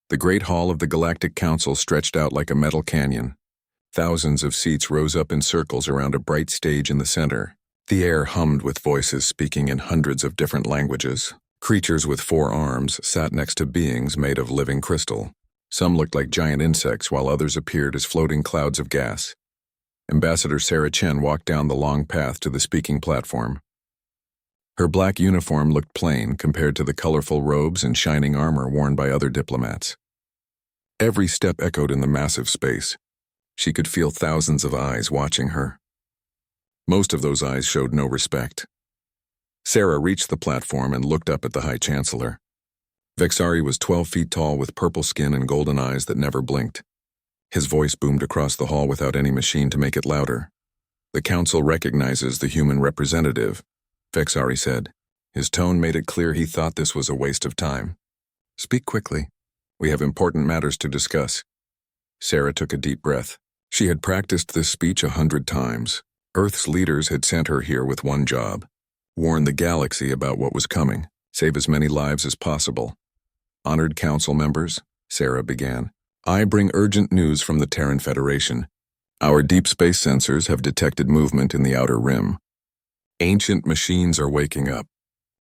The great hall of the Galactic Council stretched out like a metal canyon. Thousands of seats rose up in circles around a bright stage in the center. The air hummed with voices speaking in hundreds of different languages. Creatures with 4 arms sat next to beings made of living crystal. Some looked like giant insects, while others appeared as floating clouds of gas. Ambassador Sarah Chen walked down the long path to the speaking platform. Her black uniform looked plain compared to the colorful robes and shining armor worn by other diplomats. Every step echoed in the massive space. She could feel thousands of eyes watching her. Most of those eyes showed no respect. Sarah reached the platform and looked up at the High Chancellor. Vexari was 12 feet tall with purple skin and golden eyes that never blinked. His voice boomed across the hall without any machine to make it louder. "The Council recognizes the human representative," Vexari said. His tone made it clear he thought this was a waste of time. "Speak quickly. We have important matters to discuss." Sarah took a deep breath. She had practiced this speech 100 times. Earth's leaders had sent her here with one job: warn the galaxy about what was coming, save as many lives as possible. "Honored Council members," Sarah began, "I bring urgent news from the Terran Federation. Our deep space sensors have detected movement in the outer rim. Ancient machines are waking up.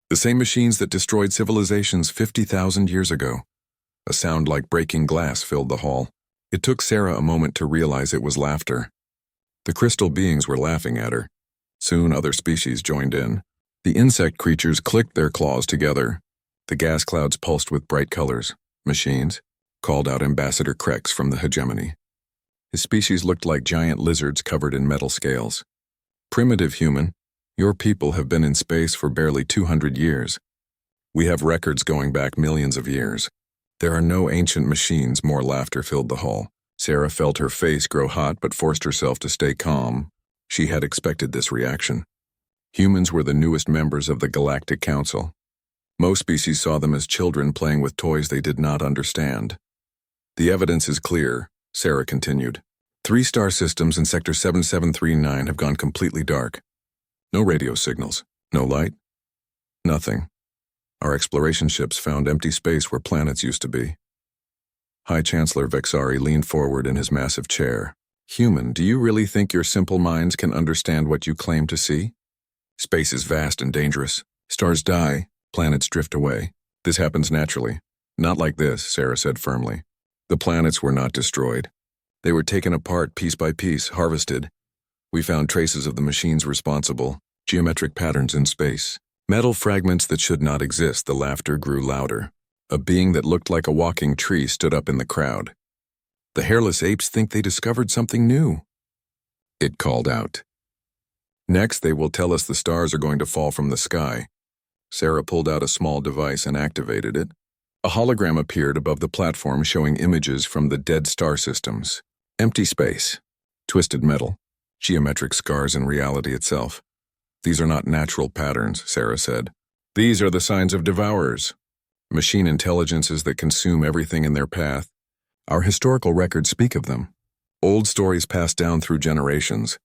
The same machines that destroyed civilizations 50,000 years ago." A sound like breaking glass filled the hall. It took Sarah a moment to realize it was laughter. The crystal beings were laughing at her. Soon other species joined in. The insect creatures clicked their claws together. The gas clouds pulsed with bright colors. "Machines," called out Ambassador Krex from the hegemony. His species looked like giant lizards covered in metal scales. "Primitive human, your people have been in space for barely 200 years. We have records going back millions of years. There are no ancient machines." More laughter filled the hall. Sarah felt her face grow hot but forced herself to stay calm. She had expected this reaction. Humans were the newest members of the Galactic Council. Most species saw them as children playing with toys they did not understand. "The evidence is clear," Sarah continued. 3 star systems in Sector 7739 have gone completely dark. No radio signals, no light, nothing. Our exploration ships found empty space where planets used to be. High Chancellor Vexari leaned forward in his massive chair. "Human, do you really think your simple minds can understand what you claim to see? Space is vast and dangerous. Stars die, planets drift away. This happens naturally. Not like this," Sarah said firmly. "The planets were not destroyed. They were taken apart piece by piece, harvested. We found traces of the machines responsible, geometric patterns in space. Metal fragments that should not exist." The laughter grew louder. A being that looked like a walking tree stood up in the crowd. "The hairless apes think they discovered something new," it called out. "Next, they will tell us the stars are going to fall from the sky." Sarah pulled out a small device and activated it. A hologram appeared above the platform showing images from the dead star systems. Empty space, twisted metal, geometric scars in reality itself. "These are not natural patterns," Sarah said. "These are the signs of devourers. Machine intelligences that consume everything in their path. Our historical records speak of them. Old stories passed down through generations.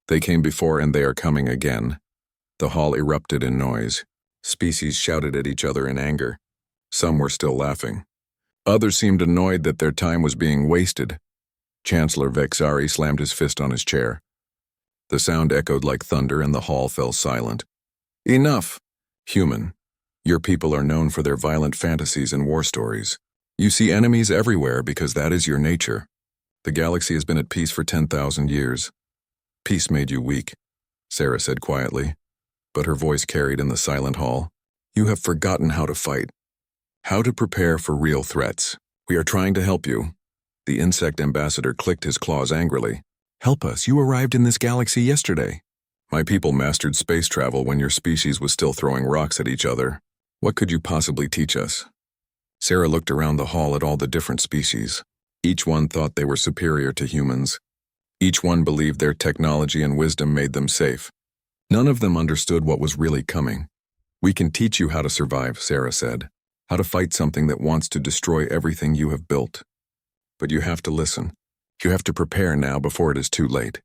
They came before and they are coming again." The hall erupted in noise. Species shouted at each other in anger. Some were still laughing. Others seemed annoyed that their time was being wasted. Chancellor Vexari slammed his fist on his chair. The sound echoed like thunder and the hall fell silent. "Enough! Human, your people are known for their violent fantasies and war stories. You see enemies everywhere because that is your nature. The galaxy has been at peace for 10,000 years. Peace made you weak," Sarah said quietly, but her voice carried in the silent hall. "You have forgotten how to fight, how to prepare for real threats. We are trying to help you." The insect ambassador clicked his claws angrily. "Help us, you arrived in this galaxy yesterday." "My people mastered space travel when your species was still throwing rocks at each other. What could you possibly teach us?" Sarah looked around the hall at all the different species. Each one thought they were superior to humans. Each one believed their technology and wisdom made them safe. None of them understood what was really coming. "We can teach you how to survive," Sarah said. "How to fight something that wants to destroy everything you have built. But you have to listen. You have to prepare now before it is too late."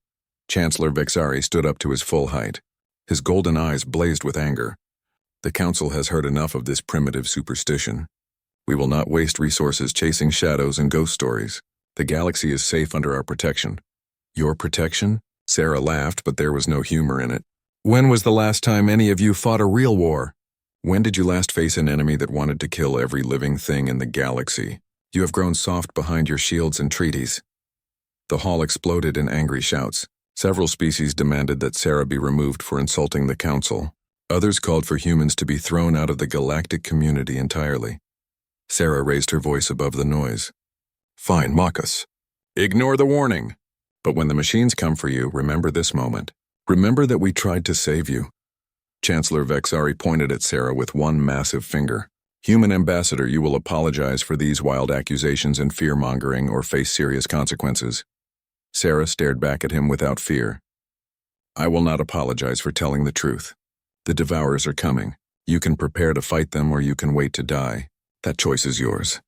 Chancellor Vexari stood up to his full height. His golden eyes blazed with anger. "The Council has heard enough of this primitive superstition. We will not waste resources chasing shadows and ghost stories. The galaxy is safe under our protection. Your protection? Sarah laughed, but there was no humor in it. When was the last time any of you fought a real war? When did you last face an enemy that wanted to kill every living thing in the galaxy? You have grown soft behind your shields and treaties. The hall exploded in angry shouts. Several species demanded that Sarah be removed for insulting the council. Others called for humans to be thrown out of the galactic community entirely. Sarah raised her voice above the noise. Fine, mock us. Ignore the warning. But when the machines come for you, remember this moment. Remember that we tried to save you. Chancellor Vexari pointed at Sarah with one massive finger. Human ambassador, you will apologize for these wild accusations and fear-mongering or face serious consequences. Sarah stared back at him without fear. I will not apologize for telling the truth. The Devourers are coming. You can prepare to fight them or you can wait to die. That choice is yours.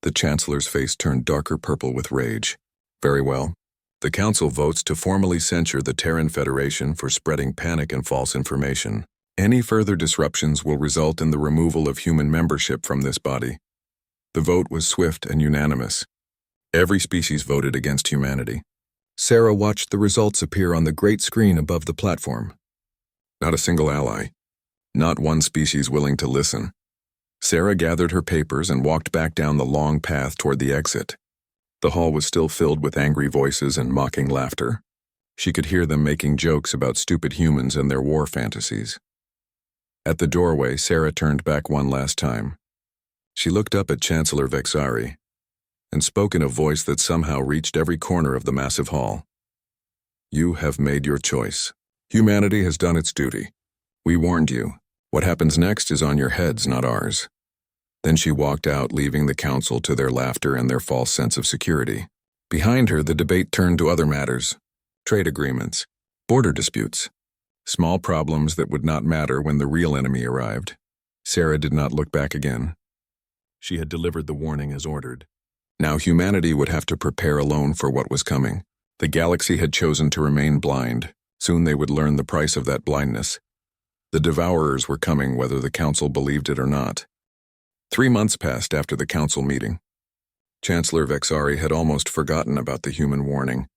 The Chancellor's face turned darker purple with rage. Very well. The Council votes to formally censure the Terran Federation for spreading panic and false information. Any further disruptions will result in the removal of human membership from this body. The vote was swift and unanimous. Every species voted against humanity. Sarah watched the results appear on the great screen above the platform. Not a single ally. Not one species willing to listen. Sarah gathered her papers and walked back down the long path toward the exit. The hall was still filled with angry voices and mocking laughter. She could hear them making jokes about stupid humans and their war fantasies. At the doorway, Sarah turned back one last time. She looked up at Chancellor Vexari and spoke in a voice that somehow reached every corner of the massive hall. You have made your choice. Humanity has done its duty. We warned you. What happens next is on your heads, not ours. Then she walked out, leaving the council to their laughter and their false sense of security. Behind her, the debate turned to other matters. Trade agreements, border disputes, small problems that would not matter when the real enemy arrived. Sarah did not look back again. She had delivered the warning as ordered. Now humanity would have to prepare alone for what was coming. The galaxy had chosen to remain blind. Soon they would learn the price of that blindness. The Devourers were coming whether the council believed it or not. 3 months passed after the council meeting. Chancellor Vexari had almost forgotten about the human warning.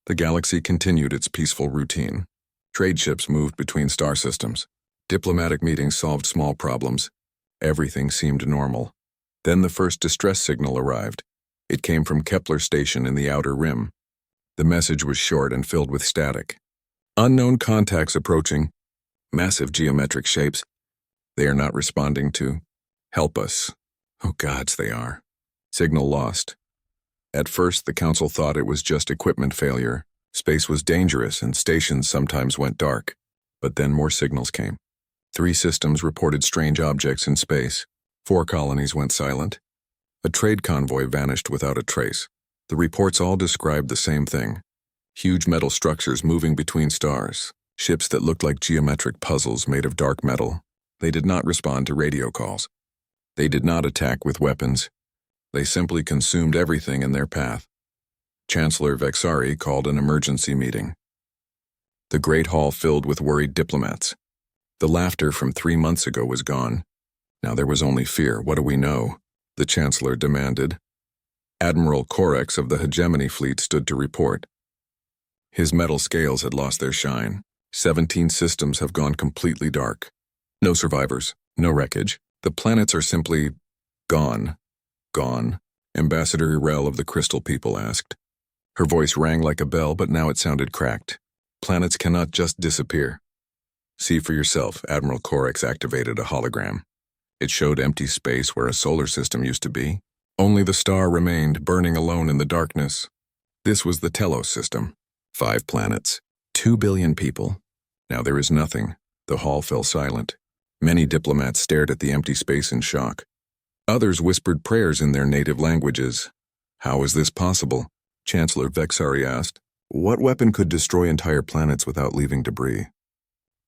The galaxy continued its peaceful routine. Trade ships moved between star systems. Diplomatic meetings solved small problems. Everything seemed normal. Then the first distress signal arrived. It came from Kepler Station in the Outer Rim. The message was short and filled with static. Unknown contacts approaching. Massive geometric shapes. They are not responding to. Help us. Oh gods, they are. Signal lost. At first, the council thought it was just equipment failure. Space was dangerous and stations sometimes went dark. But then more signals came. 3 systems reported strange objects in space. 4 colonies went silent. A trade convoy vanished without a trace. The reports all described the same thing. Huge metal structures moving between stars. Ships that looked like geometric puzzles made of dark metal. They did not respond to radio calls. They did not attack with weapons. They simply consumed everything in their path. Chancellor Vexari called an emergency meeting. The great hall filled with worried diplomats. The laughter from 3 months ago was gone. Now there was only fear. What do we know? The Chancellor demanded. Admiral Corex of the Hegemony Fleet stood to report. His metal scales had lost their shine. 17 systems have gone completely dark. No survivors, no wreckage. The planets are simply gone. Gone. Ambassador Irel of the Crystal People asked. Her voice rang like a bell, but now it sounded cracked. Planets cannot just disappear. See for yourself, Admiral Corex activated a hologram. It showed empty space where a solar system used to be. Only the star remained, burning alone in the darkness. This was the Telos system. 5 planets. 2 billion people. Now there is nothing. The hall fell silent. Many diplomats stared at the empty space in shock. Others whispered prayers in their native languages. How is this possible? Chancellor Vexari asked. What weapon could destroy entire planets without leaving debris?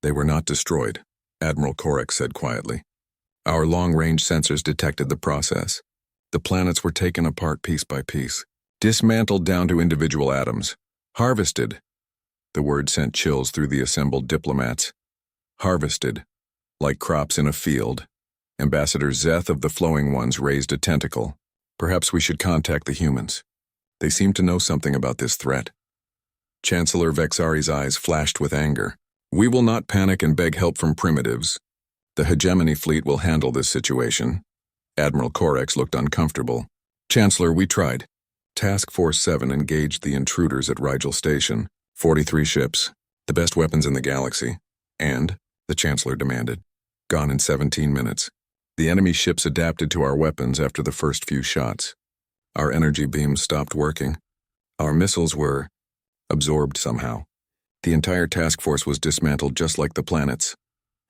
They were not destroyed, Admiral Corex said quietly. Our long-range sensors detected the process. The planets were taken apart piece by piece, dismantled down to individual atoms, harvested. The word sent chills through the assembled diplomats. Harvested, like crops in a field. Ambassador Zeth of the Flowing Ones raised a tentacle. Perhaps we should contact the humans. They seem to know something about this threat. Chancellor Vexari's eyes flashed with anger. We will not panic and beg help from primitives. The hegemony fleet will handle this situation. Admiral Corex looked uncomfortable. Chancellor, we tried. Task Force 7 engaged the intruders at Rigel Station. 43 ships, the best weapons in the galaxy. And, the Chancellor demanded, gone in 17 minutes. The enemy ships adapted to our weapons after the first few shots. Our energy beams stopped working. Our missiles were absorbed somehow. The entire task force was dismantled just like the planets.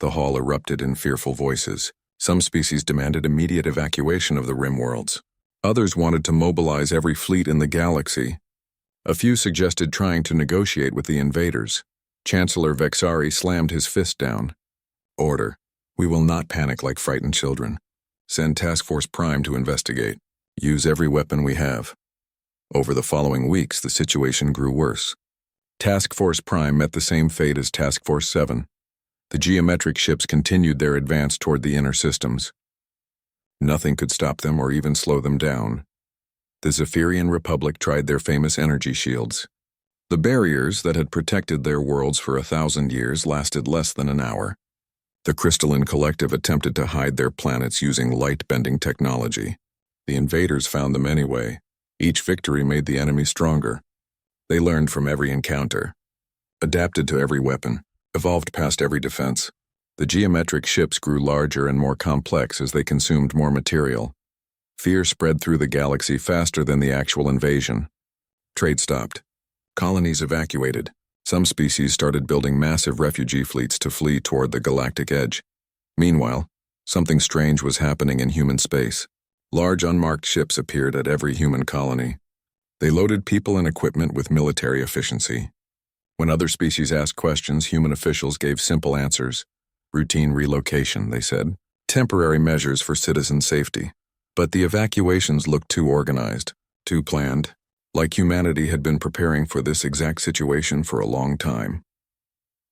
The hall erupted in fearful voices. Some species demanded immediate evacuation of the rim worlds. Others wanted to mobilize every fleet in the galaxy. A few suggested trying to negotiate with the invaders. Chancellor Vexari slammed his fist down. Order. We will not panic like frightened children. Send Task Force Prime to investigate. Use every weapon we have. Over the following weeks, the situation grew worse. Task Force Prime met the same fate as Task Force 7. The geometric ships continued their advance toward the inner systems. Nothing could stop them or even slow them down. The Zephyrian Republic tried their famous energy shields. The barriers that had protected their worlds for 1,000 years lasted less than an hour. The Crystalline Collective attempted to hide their planets using light-bending technology. The invaders found them anyway. Each victory made the enemy stronger. They learned from every encounter, adapted to every weapon, evolved past every defense. The geometric ships grew larger and more complex as they consumed more material. Fear spread through the galaxy faster than the actual invasion. Trade stopped. Colonies evacuated. Some species started building massive refugee fleets to flee toward the galactic edge. Meanwhile, something strange was happening in human space. Large unmarked ships appeared at every human colony. They loaded people and equipment with military efficiency. When other species asked questions, human officials gave simple answers. Routine relocation, they said. Temporary measures for citizen safety. But the evacuations looked too organized, too planned. Like humanity had been preparing for this exact situation for a long time.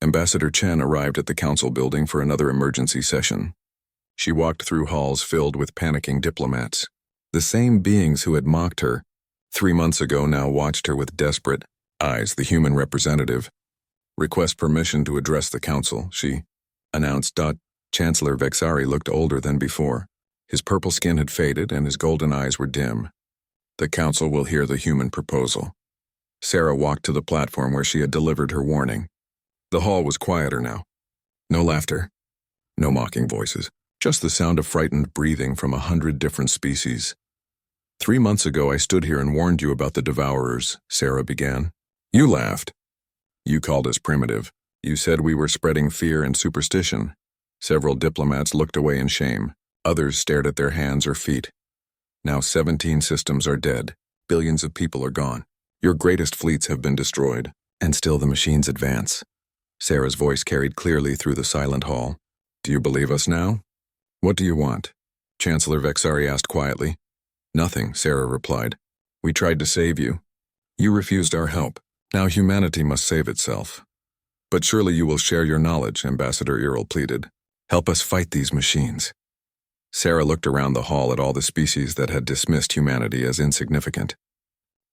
Ambassador Chen arrived at the council building for another emergency session. She walked through halls filled with panicking diplomats. The same beings who had mocked her 3 months ago now watched her with desperate eyes. The human representative. Request permission to address the council, she announced. Chancellor Vexari looked older than before. His purple skin had faded and his golden eyes were dim. The council will hear the human proposal. Sarah walked to the platform where she had delivered her warning. The hall was quieter now. No laughter. No mocking voices. Just the sound of frightened breathing from 100 different species. 3 months ago I stood here and warned you about the Devourers, Sarah began. You laughed. You called us primitive. You said we were spreading fear and superstition. Several diplomats looked away in shame. Others stared at their hands or feet. Now 17 systems are dead. Billions of people are gone. Your greatest fleets have been destroyed. And still the machines advance. Sarah's voice carried clearly through the silent hall. Do you believe us now? What do you want? Chancellor Vexari asked quietly. Nothing, Sarah replied. We tried to save you. You refused our help. Now humanity must save itself. But surely you will share your knowledge, Ambassador Earl pleaded. Help us fight these machines. Sarah looked around the hall at all the species that had dismissed humanity as insignificant.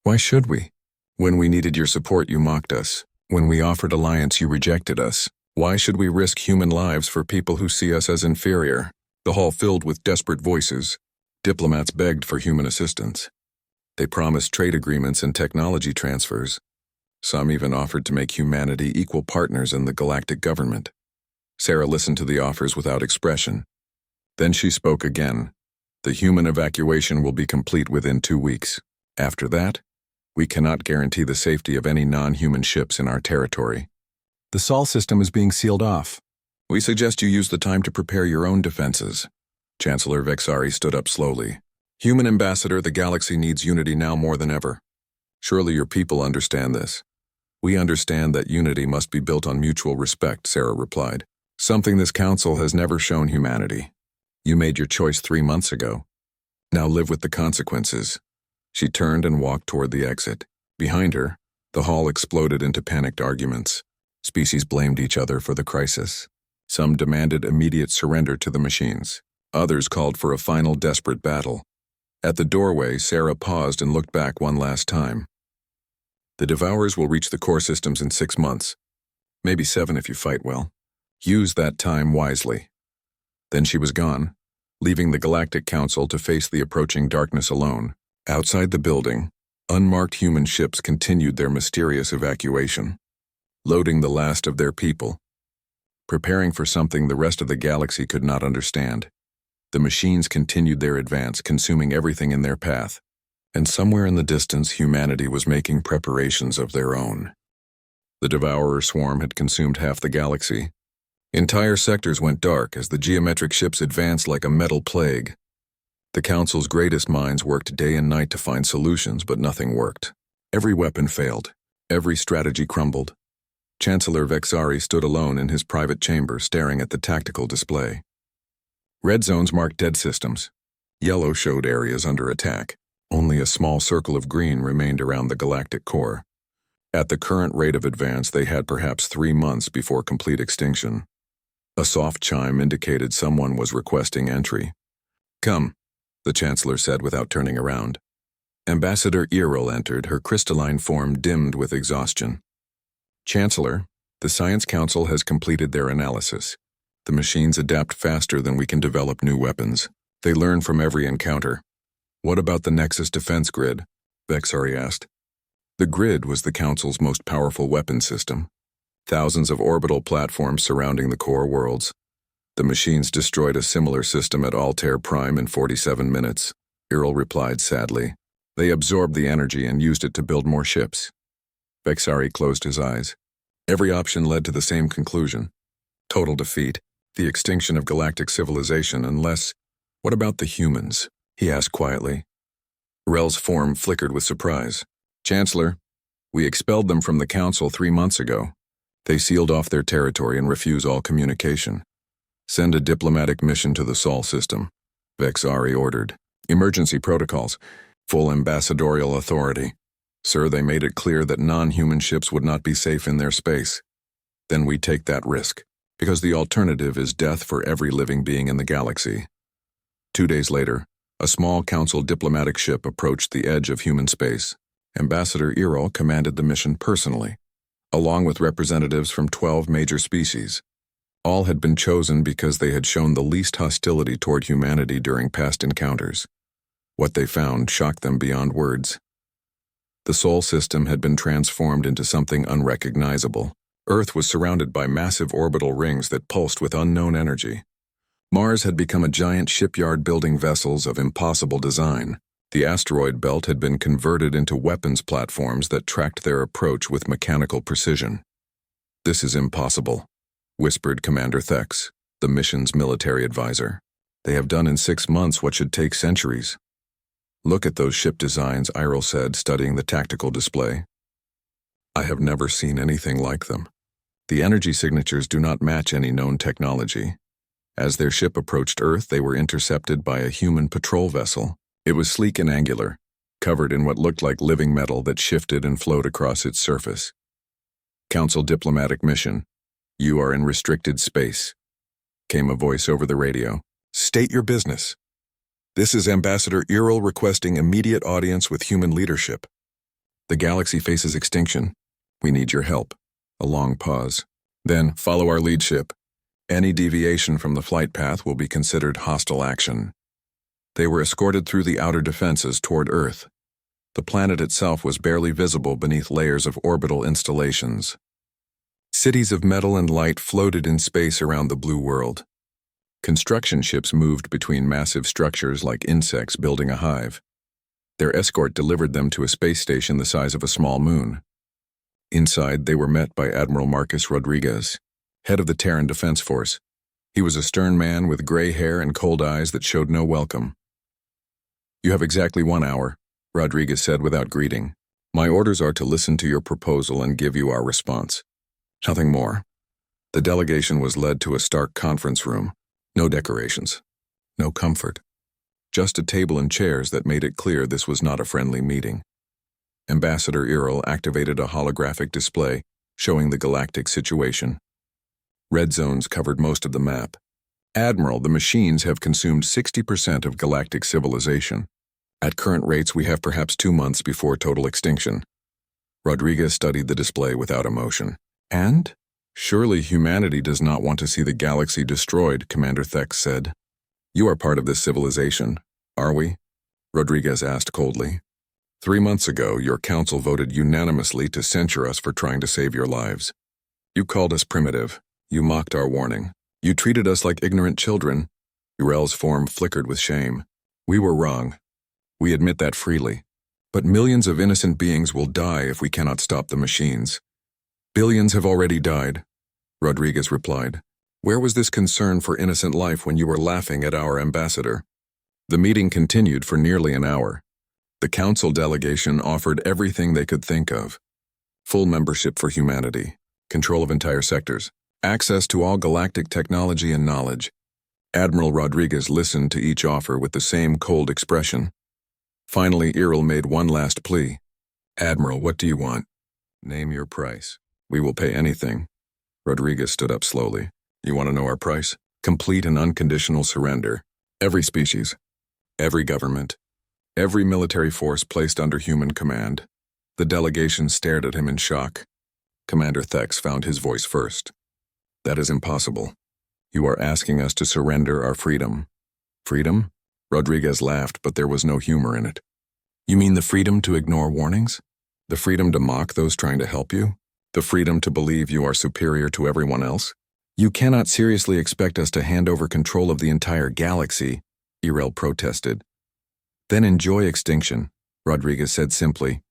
Why should we? When we needed your support, you mocked us. When we offered alliance, you rejected us. Why should we risk human lives for people who see us as inferior? The hall filled with desperate voices. Diplomats begged for human assistance. They promised trade agreements and technology transfers. Some even offered to make humanity equal partners in the galactic government. Sarah listened to the offers without expression. Then she spoke again. The human evacuation will be complete within 2 weeks. After that, we cannot guarantee the safety of any non-human ships in our territory. The Sol system is being sealed off. We suggest you use the time to prepare your own defenses. Chancellor Vexari stood up slowly. Human Ambassador, the galaxy needs unity now more than ever. Surely your people understand this. We understand that unity must be built on mutual respect, Sarah replied. Something this council has never shown humanity. You made your choice 3 months ago. Now live with the consequences. She turned and walked toward the exit. Behind her, the hall exploded into panicked arguments. Species blamed each other for the crisis. Some demanded immediate surrender to the machines. Others called for a final desperate battle. At the doorway, Sarah paused and looked back one last time. The Devourers will reach the core systems in 6 months. Maybe 7 if you fight well. Use that time wisely. Then she was gone, leaving the Galactic Council to face the approaching darkness alone. Outside the building, unmarked human ships continued their mysterious evacuation, loading the last of their people, preparing for something the rest of the galaxy could not understand. The machines continued their advance, consuming everything in their path, and somewhere in the distance humanity was making preparations of their own. The Devourer swarm had consumed half the galaxy. Entire sectors went dark as the geometric ships advanced like a metal plague. The Council's greatest minds worked day and night to find solutions, but nothing worked. Every weapon failed. Every strategy crumbled. Chancellor Vexari stood alone in his private chamber, staring at the tactical display. Red zones marked dead systems. Yellow showed areas under attack. Only a small circle of green remained around the galactic core. At the current rate of advance, they had perhaps 3 months before complete extinction. A soft chime indicated someone was requesting entry. "Come," the Chancellor said without turning around. Ambassador Earl entered, her crystalline form dimmed with exhaustion. "Chancellor, the Science Council has completed their analysis. The machines adapt faster than we can develop new weapons. They learn from every encounter." "What about the Nexus Defense Grid?" Vexari asked. The grid was the Council's most powerful weapon system. Thousands of orbital platforms surrounding the core worlds. The machines destroyed a similar system at Altair Prime in 47 minutes. Earl replied sadly. They absorbed the energy and used it to build more ships. Vexari closed his eyes. Every option led to the same conclusion. Total defeat. The extinction of galactic civilization unless... What about the humans? He asked quietly. Rel's form flickered with surprise. Chancellor, we expelled them from the Council 3 months ago. They sealed off their territory and refuse all communication. Send a diplomatic mission to the Sol system, Vexari ordered. Emergency protocols. Full ambassadorial authority. Sir, they made it clear that non-human ships would not be safe in their space. Then we take that risk, because the alternative is death for every living being in the galaxy. 2 days later, a small Council diplomatic ship approached the edge of human space. Ambassador Earl commanded the mission personally, along with representatives from 12 major species. All had been chosen because they had shown the least hostility toward humanity during past encounters. What they found shocked them beyond words. The Sol system had been transformed into something unrecognizable. Earth was surrounded by massive orbital rings that pulsed with unknown energy. Mars had become a giant shipyard building vessels of impossible design. The asteroid belt had been converted into weapons platforms that tracked their approach with mechanical precision. This is impossible, whispered Commander Thex, the mission's military advisor. They have done in 6 months what should take centuries. Look at those ship designs, Earl said, studying the tactical display. I have never seen anything like them. The energy signatures do not match any known technology. As their ship approached Earth, they were intercepted by a human patrol vessel. It was sleek and angular, covered in what looked like living metal that shifted and flowed across its surface. Council diplomatic mission. You are in restricted space, came a voice over the radio. State your business. This is Ambassador Earl requesting immediate audience with human leadership. The galaxy faces extinction. We need your help. A long pause. Then, follow our lead ship. Any deviation from the flight path will be considered hostile action. They were escorted through the outer defenses toward Earth. The planet itself was barely visible beneath layers of orbital installations. Cities of metal and light floated in space around the blue world. Construction ships moved between massive structures like insects building a hive. Their escort delivered them to a space station the size of a small moon. Inside, they were met by Admiral Marcus Rodriguez, head of the Terran Defense Force. He was a stern man with gray hair and cold eyes that showed no welcome. You have exactly 1 hour, Rodriguez said without greeting. My orders are to listen to your proposal and give you our response. Nothing more. The delegation was led to a stark conference room. No decorations. No comfort. Just a table and chairs that made it clear this was not a friendly meeting. Ambassador Earl activated a holographic display showing the galactic situation. Red zones covered most of the map. Admiral, the machines have consumed 60% of galactic civilization. At current rates, we have perhaps 2 months before total extinction. Rodriguez studied the display without emotion. And? Surely humanity does not want to see the galaxy destroyed, Commander Thex said. You are part of this civilization, are we? Rodriguez asked coldly. 3 months ago, your council voted unanimously to censure us for trying to save your lives. You called us primitive. You mocked our warning. You treated us like ignorant children. Urel's form flickered with shame. We were wrong. We admit that freely. But millions of innocent beings will die if we cannot stop the machines. Billions have already died, Rodriguez replied. Where was this concern for innocent life when you were laughing at our ambassador? The meeting continued for nearly an hour. The council delegation offered everything they could think of. Full membership for humanity, control of entire sectors, access to all galactic technology and knowledge. Admiral Rodriguez listened to each offer with the same cold expression. Finally, Iril made one last plea. Admiral, what do you want? Name your price. We will pay anything. Rodriguez stood up slowly. You want to know our price? Complete and unconditional surrender. Every species, every government, every military force placed under human command. The delegation stared at him in shock. Commander Thex found his voice first. That is impossible. You are asking us to surrender our freedom. Freedom? Rodriguez laughed, but there was no humor in it. You mean the freedom to ignore warnings? The freedom to mock those trying to help you? The freedom to believe you are superior to everyone else? You cannot seriously expect us to hand over control of the entire galaxy, Irel protested. Then enjoy extinction, Rodriguez said simply.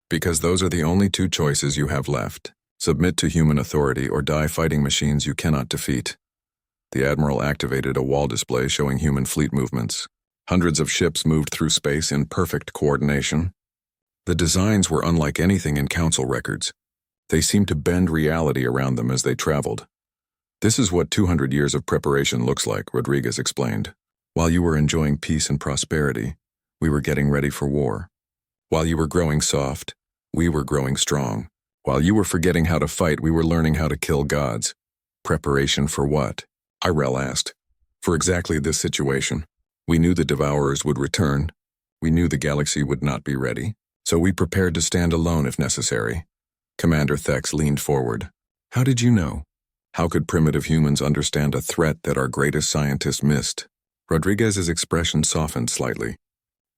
Because those are the only 2 choices you have left. Submit to human authority or die fighting machines you cannot defeat. The Admiral activated a wall display showing human fleet movements. Hundreds of ships moved through space in perfect coordination. The designs were unlike anything in Council records. They seemed to bend reality around them as they traveled. This is what 200 years of preparation looks like, Rodriguez explained. While you were enjoying peace and prosperity, we were getting ready for war. While you were growing soft, we were growing strong. While you were forgetting how to fight, we were learning how to kill gods. Preparation for what? Irel asked. For exactly this situation. We knew the Devourers would return. We knew the galaxy would not be ready. So we prepared to stand alone if necessary. Commander Thex leaned forward. How did you know? How could primitive humans understand a threat that our greatest scientists missed? Rodriguez's expression softened slightly.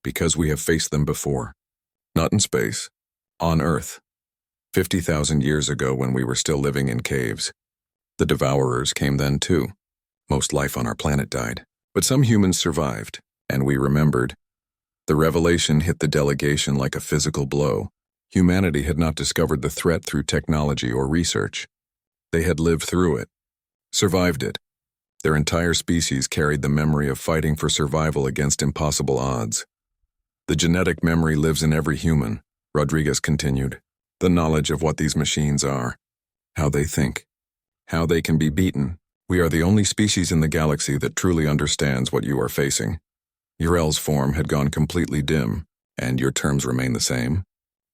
Because we have faced them before. Not in space. On Earth. 50,000 years ago when we were still living in caves. The Devourers came then too. Most life on our planet died. But some humans survived, and we remembered. The revelation hit the delegation like a physical blow. Humanity had not discovered the threat through technology or research. They had lived through it, survived it. Their entire species carried the memory of fighting for survival against impossible odds. The genetic memory lives in every human, Rodriguez continued. The knowledge of what these machines are, how they think, how they can be beaten. We are the only species in the galaxy that truly understands what you are facing. Urel's form had gone completely dim, and your terms remain the same.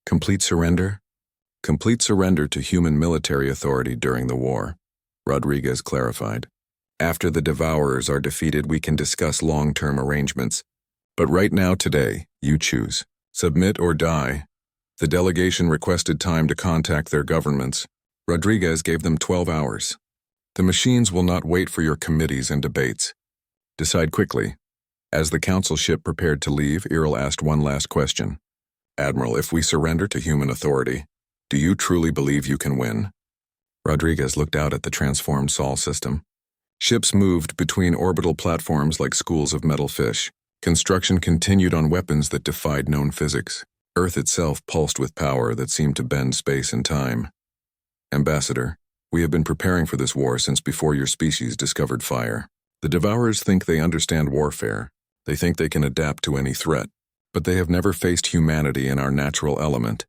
Complete surrender? Complete surrender to human military authority during the war, Rodriguez clarified. After the Devourers are defeated, we can discuss long-term arrangements. But right now, today, you choose. Submit or die. The delegation requested time to contact their governments. Rodriguez gave them 12 hours. The machines will not wait for your committees and debates. Decide quickly. As the council ship prepared to leave, Iril asked one last question. Admiral, if we surrender to human authority, do you truly believe you can win? Rodriguez looked out at the transformed Sol system. Ships moved between orbital platforms like schools of metal fish. Construction continued on weapons that defied known physics. Earth itself pulsed with power that seemed to bend space and time. Ambassador, we have been preparing for this war since before your species discovered fire. The Devourers think they understand warfare. They think they can adapt to any threat. But they have never faced humanity in our natural element.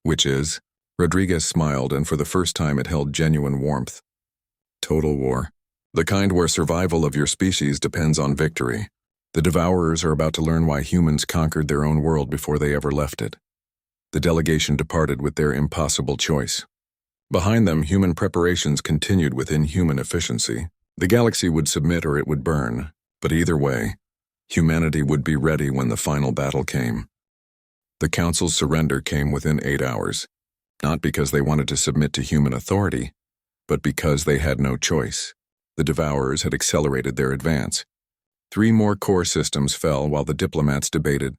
Which is? Rodriguez smiled, and for the first time it held genuine warmth. Total war. The kind where survival of your species depends on victory. The Devourers are about to learn why humans conquered their own world before they ever left it. The delegation departed with their impossible choice. Behind them, human preparations continued with inhuman efficiency. The galaxy would submit or it would burn, but either way, humanity would be ready when the final battle came. The Council's surrender came within 8 hours, not because they wanted to submit to human authority, but because they had no choice. The Devourers had accelerated their advance. 3 more core systems fell while the diplomats debated.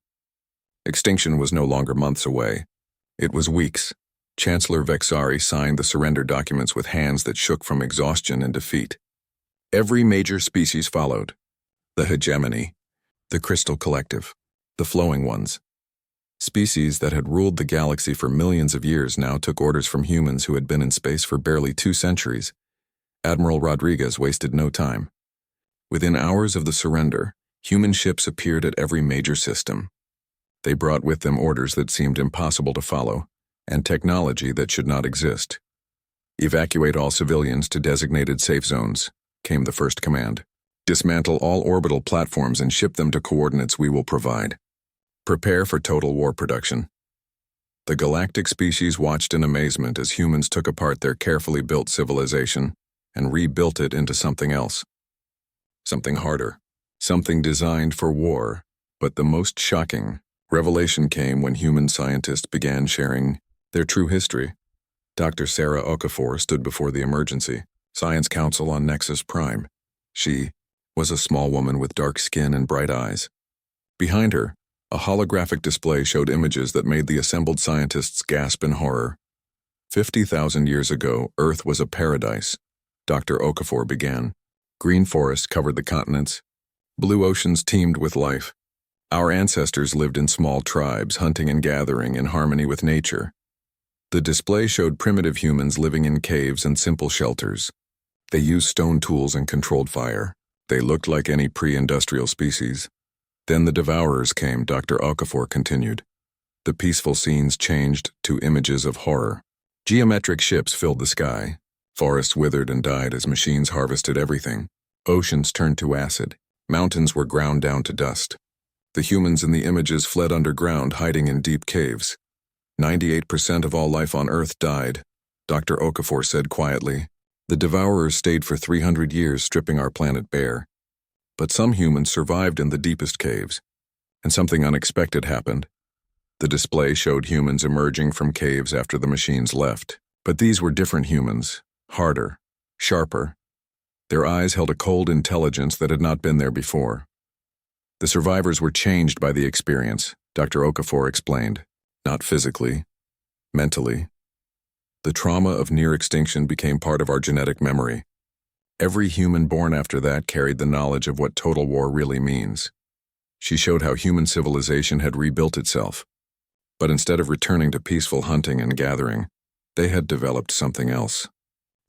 Extinction was no longer months away. It was weeks. Chancellor Vexari signed the surrender documents with hands that shook from exhaustion and defeat. Every major species followed. The hegemony, the Crystal Collective, the Flowing Ones. Species that had ruled the galaxy for millions of years now took orders from humans who had been in space for barely 2 centuries. Admiral Rodriguez wasted no time. Within hours of the surrender, human ships appeared at every major system. They brought with them orders that seemed impossible to follow, and technology that should not exist. Evacuate all civilians to designated safe zones, came the first command. Dismantle all orbital platforms and ship them to coordinates we will provide. Prepare for total war production. The galactic species watched in amazement as humans took apart their carefully built civilization and rebuilt it into something else. Something harder. Something designed for war. But the most shocking revelation came when human scientists began sharing their true history. Dr. Sarah Okafor stood before the Emergency Science Council on Nexus Prime. She was a small woman with dark skin and bright eyes. Behind her, a holographic display showed images that made the assembled scientists gasp in horror. 50,000 years ago, Earth was a paradise, Dr. Okafor began. Green forests covered the continents. Blue oceans teemed with life. Our ancestors lived in small tribes, hunting and gathering in harmony with nature. The display showed primitive humans living in caves and simple shelters. They used stone tools and controlled fire. They looked like any pre-industrial species. Then the Devourers came, Dr. Okafor continued. The peaceful scenes changed to images of horror. Geometric ships filled the sky. Forests withered and died as machines harvested everything. Oceans turned to acid. Mountains were ground down to dust. The humans in the images fled underground, hiding in deep caves. 98% of all life on Earth died, Dr. Okafor said quietly. The Devourers stayed for 300 years, stripping our planet bare. But some humans survived in the deepest caves, and something unexpected happened. The display showed humans emerging from caves after the machines left. But these were different humans, harder, sharper. Their eyes held a cold intelligence that had not been there before. The survivors were changed by the experience, Dr. Okafor explained. Not physically, mentally. The trauma of near extinction became part of our genetic memory. Every human born after that carried the knowledge of what total war really means. She showed how human civilization had rebuilt itself. But instead of returning to peaceful hunting and gathering, they had developed something else.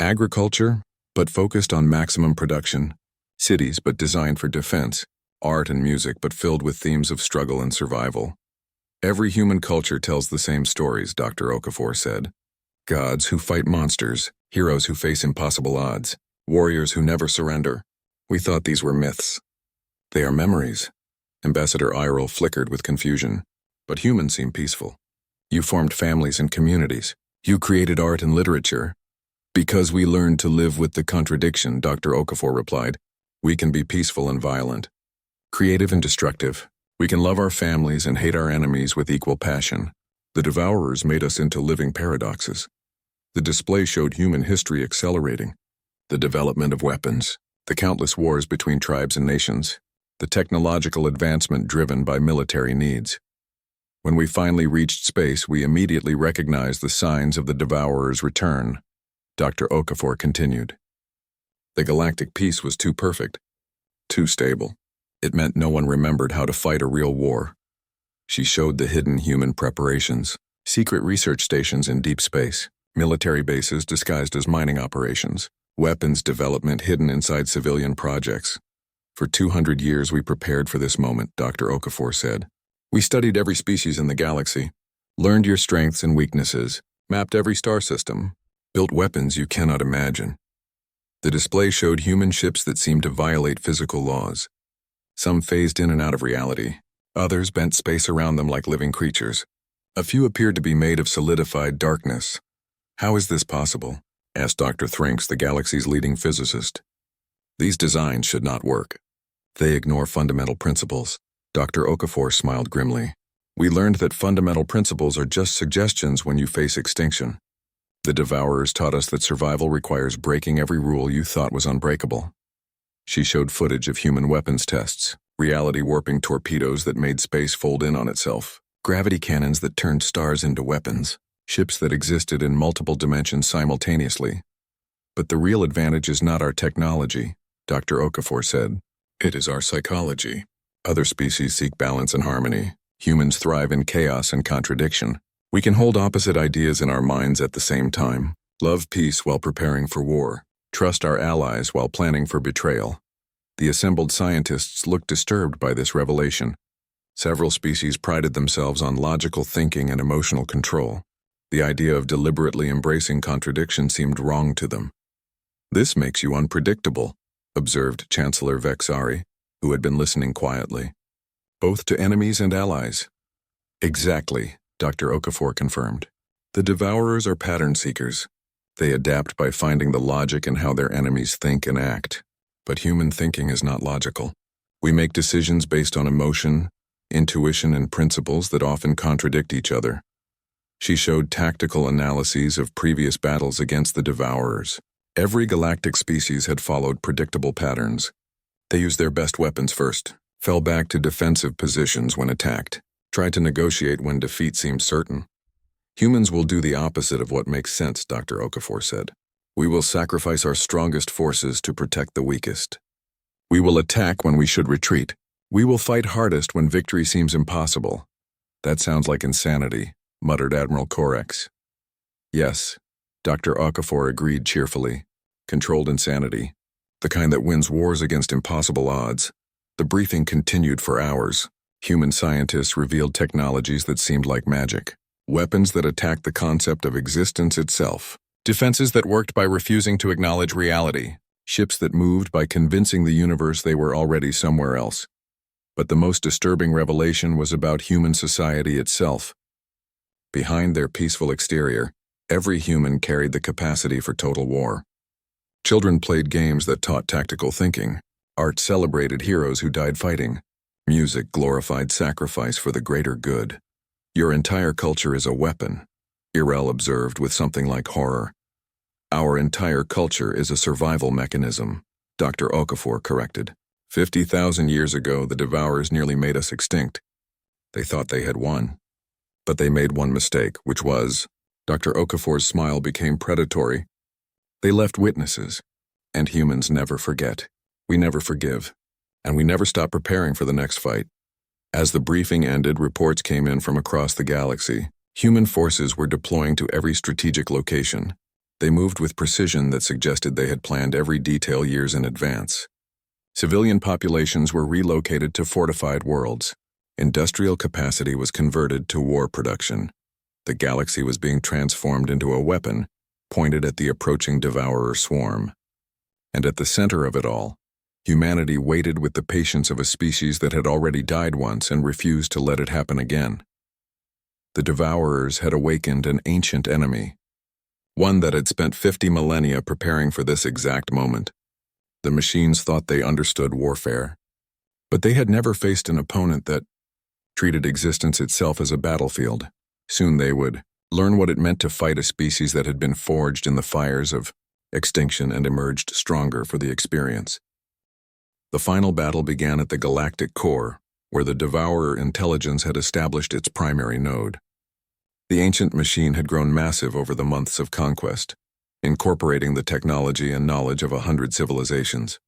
Agriculture, but focused on maximum production. Cities, but designed for defense. Art and music, but filled with themes of struggle and survival. Every human culture tells the same stories, Dr. Okafor said. Gods who fight monsters, heroes who face impossible odds, warriors who never surrender. We thought these were myths. They are memories. Ambassador Iroh flickered with confusion. But humans seem peaceful. You formed families and communities. You created art and literature. Because we learned to live with the contradiction, Dr. Okafor replied. We can be peaceful and violent. Creative and destructive. We can love our families and hate our enemies with equal passion. The Devourers made us into living paradoxes. The display showed human history accelerating. The development of weapons, the countless wars between tribes and nations, the technological advancement driven by military needs. When we finally reached space, we immediately recognized the signs of the Devourers' return, Dr. Okafor continued. The galactic peace was too perfect, too stable. It meant no one remembered how to fight a real war. She showed the hidden human preparations, secret research stations in deep space, military bases disguised as mining operations, weapons development hidden inside civilian projects. For 200 years we prepared for this moment, Dr. Okafor said. We studied every species in the galaxy, learned your strengths and weaknesses, mapped every star system, built weapons you cannot imagine. The display showed human ships that seemed to violate physical laws. Some phased in and out of reality. Others bent space around them like living creatures. A few appeared to be made of solidified darkness. How is this possible? Asked Dr. Thrinks, the galaxy's leading physicist. These designs should not work. They ignore fundamental principles. Dr. Okafor smiled grimly. We learned that fundamental principles are just suggestions when you face extinction. The Devourers taught us that survival requires breaking every rule you thought was unbreakable. She showed footage of human weapons tests, reality-warping torpedoes that made space fold in on itself, gravity cannons that turned stars into weapons, ships that existed in multiple dimensions simultaneously. But the real advantage is not our technology, Dr. Okafor said. It is our psychology. Other species seek balance and harmony. Humans thrive in chaos and contradiction. We can hold opposite ideas in our minds at the same time. Love peace while preparing for war. Trust our allies while planning for betrayal. The assembled scientists looked disturbed by this revelation. Several species prided themselves on logical thinking and emotional control. The idea of deliberately embracing contradiction seemed wrong to them. This makes you unpredictable, observed Chancellor Vexari, who had been listening quietly. Both to enemies and allies. Exactly, Dr. Okafor confirmed. The Devourers are pattern seekers. They adapt by finding the logic in how their enemies think and act. But human thinking is not logical. We make decisions based on emotion, intuition, and principles that often contradict each other. She showed tactical analyses of previous battles against the Devourers. Every galactic species had followed predictable patterns. They used their best weapons first, fell back to defensive positions when attacked, tried to negotiate when defeat seemed certain. Humans will do the opposite of what makes sense, Dr. Okafor said. We will sacrifice our strongest forces to protect the weakest. We will attack when we should retreat. We will fight hardest when victory seems impossible. That sounds like insanity, muttered Admiral Corex. Yes, Dr. Okafor agreed cheerfully. Controlled insanity. The kind that wins wars against impossible odds. The briefing continued for hours. Human scientists revealed technologies that seemed like magic. Weapons that attacked the concept of existence itself. Defenses that worked by refusing to acknowledge reality. Ships that moved by convincing the universe they were already somewhere else. But the most disturbing revelation was about human society itself. Behind their peaceful exterior, every human carried the capacity for total war. Children played games that taught tactical thinking. Art celebrated heroes who died fighting. Music glorified sacrifice for the greater good. Your entire culture is a weapon, Irel observed with something like horror. Our entire culture is a survival mechanism, Dr. Okafor corrected. 50,000 years ago, the Devourers nearly made us extinct. They thought they had won. But they made one mistake, which was, Dr. Okafor's smile became predatory. They left witnesses, and humans never forget. We never forgive, and we never stop preparing for the next fight. As the briefing ended, reports came in from across the galaxy. Human forces were deploying to every strategic location. They moved with precision that suggested they had planned every detail years in advance. Civilian populations were relocated to fortified worlds. Industrial capacity was converted to war production. The galaxy was being transformed into a weapon, pointed at the approaching Devourer swarm. And at the center of it all, humanity waited with the patience of a species that had already died once and refused to let it happen again. The Devourers had awakened an ancient enemy, one that had spent 50 millennia preparing for this exact moment. The machines thought they understood warfare, but they had never faced an opponent that treated existence itself as a battlefield. Soon they would learn what it meant to fight a species that had been forged in the fires of extinction and emerged stronger for the experience. The final battle began at the galactic core, where the Devourer intelligence had established its primary node. The ancient machine had grown massive over the months of conquest, incorporating the technology and knowledge of 100 civilizations.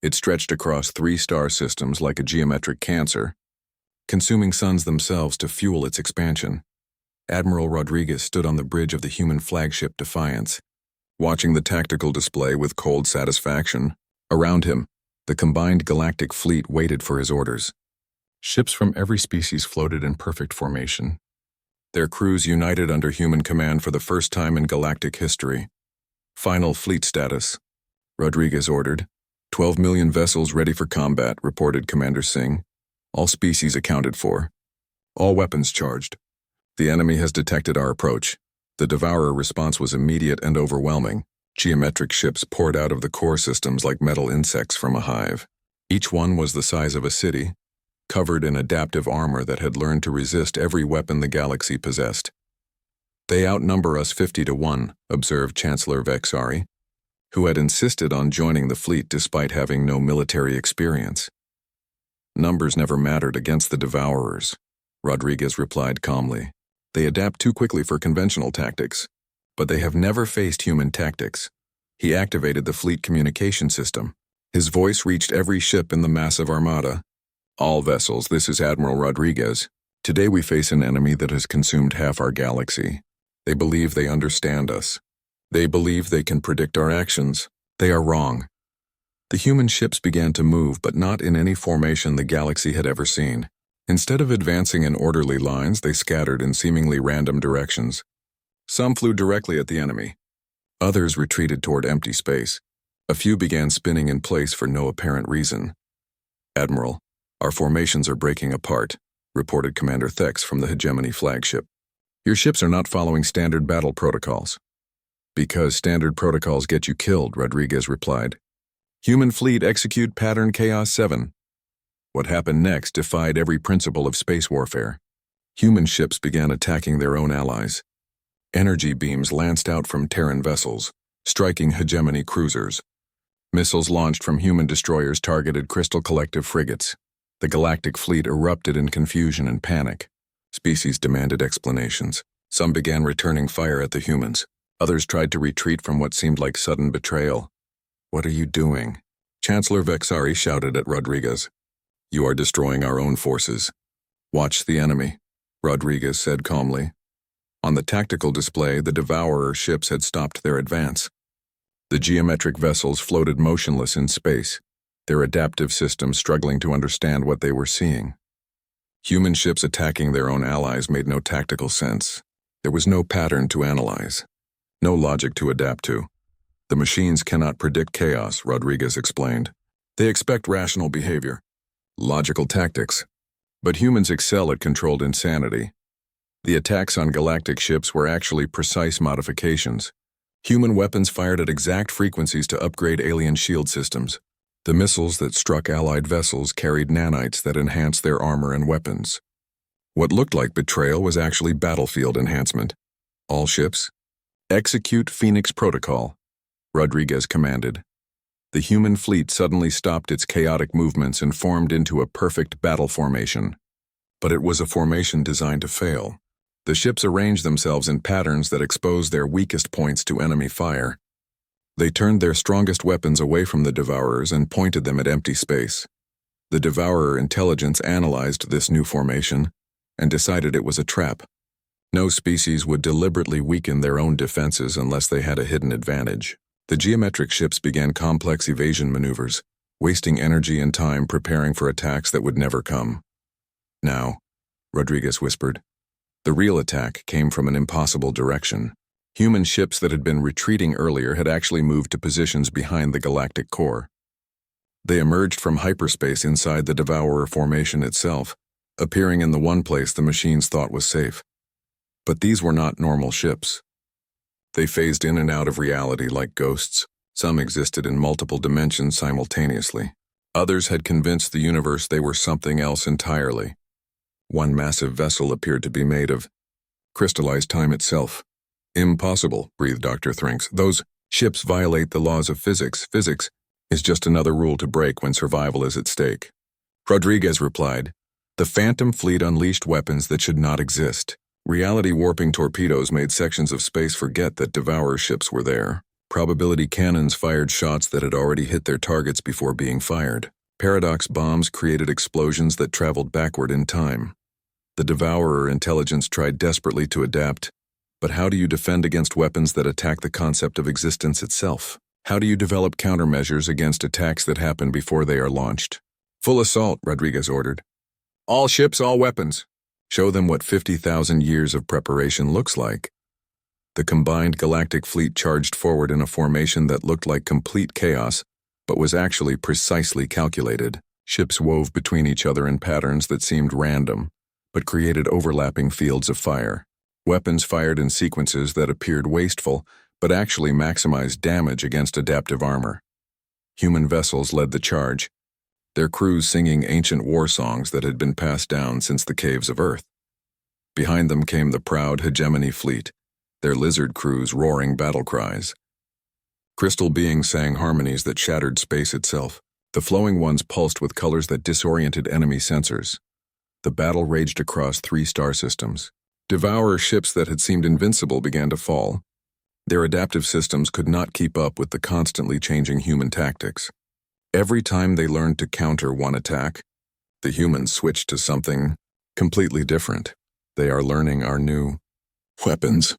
It stretched across 3 star systems like a geometric cancer, consuming suns themselves to fuel its expansion. Admiral Rodriguez stood on the bridge of the human flagship Defiance, watching the tactical display with cold satisfaction. Around him, the combined galactic fleet waited for his orders. Ships from every species floated in perfect formation, their crews united under human command for the first time in galactic history. Final fleet status, Rodriguez ordered. 12 million vessels ready for combat, reported Commander Singh. All species accounted for. All weapons charged. The enemy has detected our approach. The Devourer response was immediate and overwhelming. Geometric ships poured out of the core systems like metal insects from a hive. Each one was the size of a city, covered in adaptive armor that had learned to resist every weapon the galaxy possessed. "They outnumber us 50 to 1, observed Chancellor Vexari, who had insisted on joining the fleet despite having no military experience. "Numbers never mattered against the Devourers," Rodriguez replied calmly. "They adapt too quickly for conventional tactics, but they have never faced human tactics." He activated the fleet communication system. His voice reached every ship in the massive armada. "All vessels, this is Admiral Rodriguez. Today we face an enemy that has consumed half our galaxy. They believe they understand us. They believe they can predict our actions. They are wrong." The human ships began to move, but not in any formation the galaxy had ever seen. Instead of advancing in orderly lines, they scattered in seemingly random directions. Some flew directly at the enemy. Others retreated toward empty space. A few began spinning in place for no apparent reason. "Admiral, our formations are breaking apart," reported Commander Thex from the Hegemony flagship. "Your ships are not following standard battle protocols." "Because standard protocols get you killed," Rodriguez replied. "Human fleet execute pattern Chaos 7. What happened next defied every principle of space warfare. Human ships began attacking their own allies. Energy beams lanced out from Terran vessels, striking Hegemony cruisers. Missiles launched from human destroyers targeted Crystal Collective frigates. The galactic fleet erupted in confusion and panic. Species demanded explanations. Some began returning fire at the humans. Others tried to retreat from what seemed like sudden betrayal. "What are you doing?" Chancellor Vexari shouted at Rodriguez. "You are destroying our own forces." "Watch the enemy," Rodriguez said calmly. On the tactical display, the Devourer ships had stopped their advance. The geometric vessels floated motionless in space, their adaptive systems struggling to understand what they were seeing. Human ships attacking their own allies made no tactical sense. There was no pattern to analyze, no logic to adapt to. "The machines cannot predict chaos," Rodriguez explained. "They expect rational behavior, logical tactics. But humans excel at controlled insanity." The attacks on galactic ships were actually precise modifications. Human weapons fired at exact frequencies to upgrade alien shield systems. The missiles that struck Allied vessels carried nanites that enhanced their armor and weapons. What looked like betrayal was actually battlefield enhancement. "All ships, execute Phoenix Protocol," Rodriguez commanded. The human fleet suddenly stopped its chaotic movements and formed into a perfect battle formation. But it was a formation designed to fail. The ships arranged themselves in patterns that exposed their weakest points to enemy fire. They turned their strongest weapons away from the Devourers and pointed them at empty space. The Devourer intelligence analyzed this new formation and decided it was a trap. No species would deliberately weaken their own defenses unless they had a hidden advantage. The geometric ships began complex evasion maneuvers, wasting energy and time preparing for attacks that would never come. "Now," Rodriguez whispered. The real attack came from an impossible direction. Human ships that had been retreating earlier had actually moved to positions behind the galactic core. They emerged from hyperspace inside the Devourer formation itself, appearing in the one place the machines thought was safe. But these were not normal ships. They phased in and out of reality like ghosts. Some existed in multiple dimensions simultaneously. Others had convinced the universe they were something else entirely. One massive vessel appeared to be made of crystallized time itself. "Impossible," breathed Dr. Thrinks. "Those ships violate the laws of physics. Physics is just another rule to break when survival is at stake." Rodriguez replied, "The Phantom Fleet unleashed weapons that should not exist. Reality-warping torpedoes made sections of space forget that Devourer ships were there. Probability cannons fired shots that had already hit their targets before being fired. Paradox bombs created explosions that traveled backward in time. The Devourer intelligence tried desperately to adapt, but how do you defend against weapons that attack the concept of existence itself? How do you develop countermeasures against attacks that happen before they are launched?" "Full assault," Rodriguez ordered. "All ships, all weapons. Show them what 50,000 years of preparation looks like." The combined galactic fleet charged forward in a formation that looked like complete chaos, but was actually precisely calculated. Ships wove between each other in patterns that seemed random, but created overlapping fields of fire. Weapons fired in sequences that appeared wasteful, but actually maximized damage against adaptive armor. Human vessels led the charge, their crews singing ancient war songs that had been passed down since the caves of Earth. Behind them came the proud hegemony fleet, their lizard crews roaring battle cries. Crystal beings sang harmonies that shattered space itself. The flowing ones pulsed with colors that disoriented enemy sensors. The battle raged across 3 star systems. Devourer ships that had seemed invincible began to fall. Their adaptive systems could not keep up with the constantly changing human tactics. Every time they learned to counter one attack, the humans switched to something completely different. They are learning our new weapons,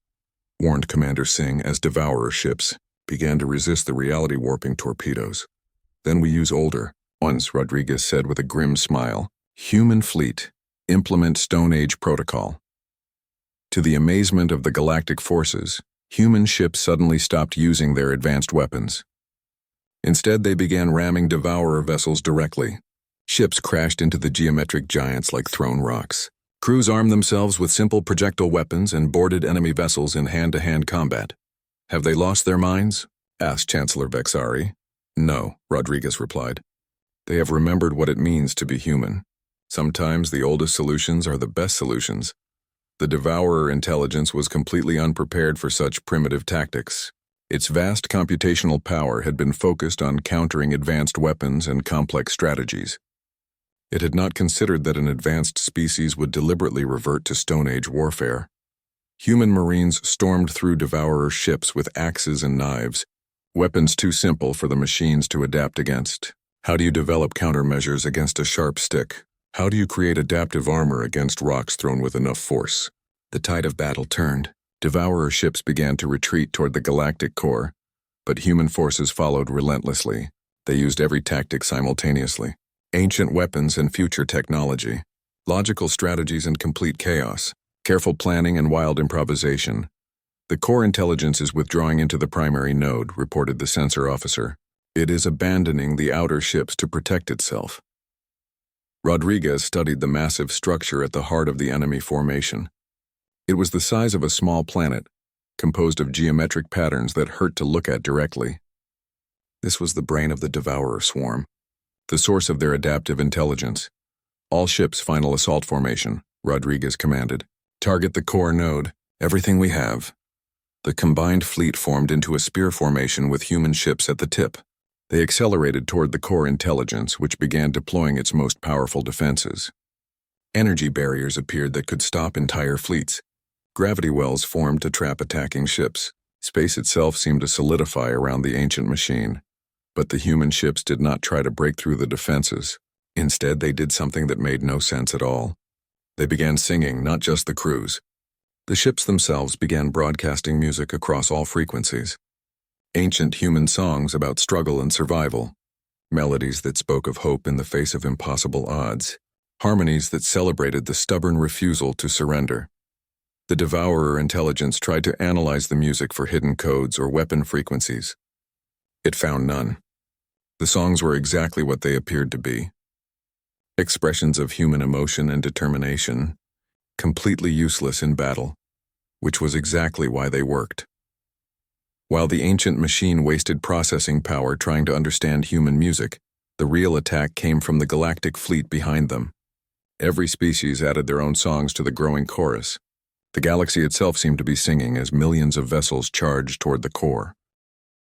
warned Commander Singh as Devourer ships began to resist the reality-warping torpedoes. Then we use older ones, Rodriguez said with a grim smile. Human fleet, implement Stone Age protocol. To the amazement of the galactic forces, human ships suddenly stopped using their advanced weapons. Instead, they began ramming Devourer vessels directly. Ships crashed into the geometric giants like thrown rocks. Crews armed themselves with simple projectile weapons and boarded enemy vessels in hand-to-hand combat. Have they lost their minds? Asked Chancellor Vexari. No, Rodriguez replied. They have remembered what it means to be human. Sometimes the oldest solutions are the best solutions. The Devourer intelligence was completely unprepared for such primitive tactics. Its vast computational power had been focused on countering advanced weapons and complex strategies. It had not considered that an advanced species would deliberately revert to Stone Age warfare. Human Marines stormed through Devourer ships with axes and knives, weapons too simple for the machines to adapt against. How do you develop countermeasures against a sharp stick? How do you create adaptive armor against rocks thrown with enough force? The tide of battle turned. Devourer ships began to retreat toward the galactic core, but human forces followed relentlessly. They used every tactic simultaneously. Ancient weapons and future technology. Logical strategies and complete chaos. Careful planning and wild improvisation. The core intelligence is withdrawing into the primary node, reported the sensor officer. It is abandoning the outer ships to protect itself. Rodriguez studied the massive structure at the heart of the enemy formation. It was the size of a small planet, composed of geometric patterns that hurt to look at directly. This was the brain of the Devourer swarm, the source of their adaptive intelligence. All ships final assault formation, Rodriguez commanded. Target the core node, everything we have. The combined fleet formed into a spear formation with human ships at the tip. They accelerated toward the core intelligence, which began deploying its most powerful defenses. Energy barriers appeared that could stop entire fleets. Gravity wells formed to trap attacking ships. Space itself seemed to solidify around the ancient machine. But the human ships did not try to break through the defenses. Instead, they did something that made no sense at all. They began singing, not just the crews. The ships themselves began broadcasting music across all frequencies. Ancient human songs about struggle and survival. Melodies that spoke of hope in the face of impossible odds. Harmonies that celebrated the stubborn refusal to surrender. The Devourer intelligence tried to analyze the music for hidden codes or weapon frequencies. It found none. The songs were exactly what they appeared to be. Expressions of human emotion and determination, completely useless in battle, which was exactly why they worked. While the ancient machine wasted processing power trying to understand human music, the real attack came from the galactic fleet behind them. Every species added their own songs to the growing chorus. The galaxy itself seemed to be singing as millions of vessels charged toward the core.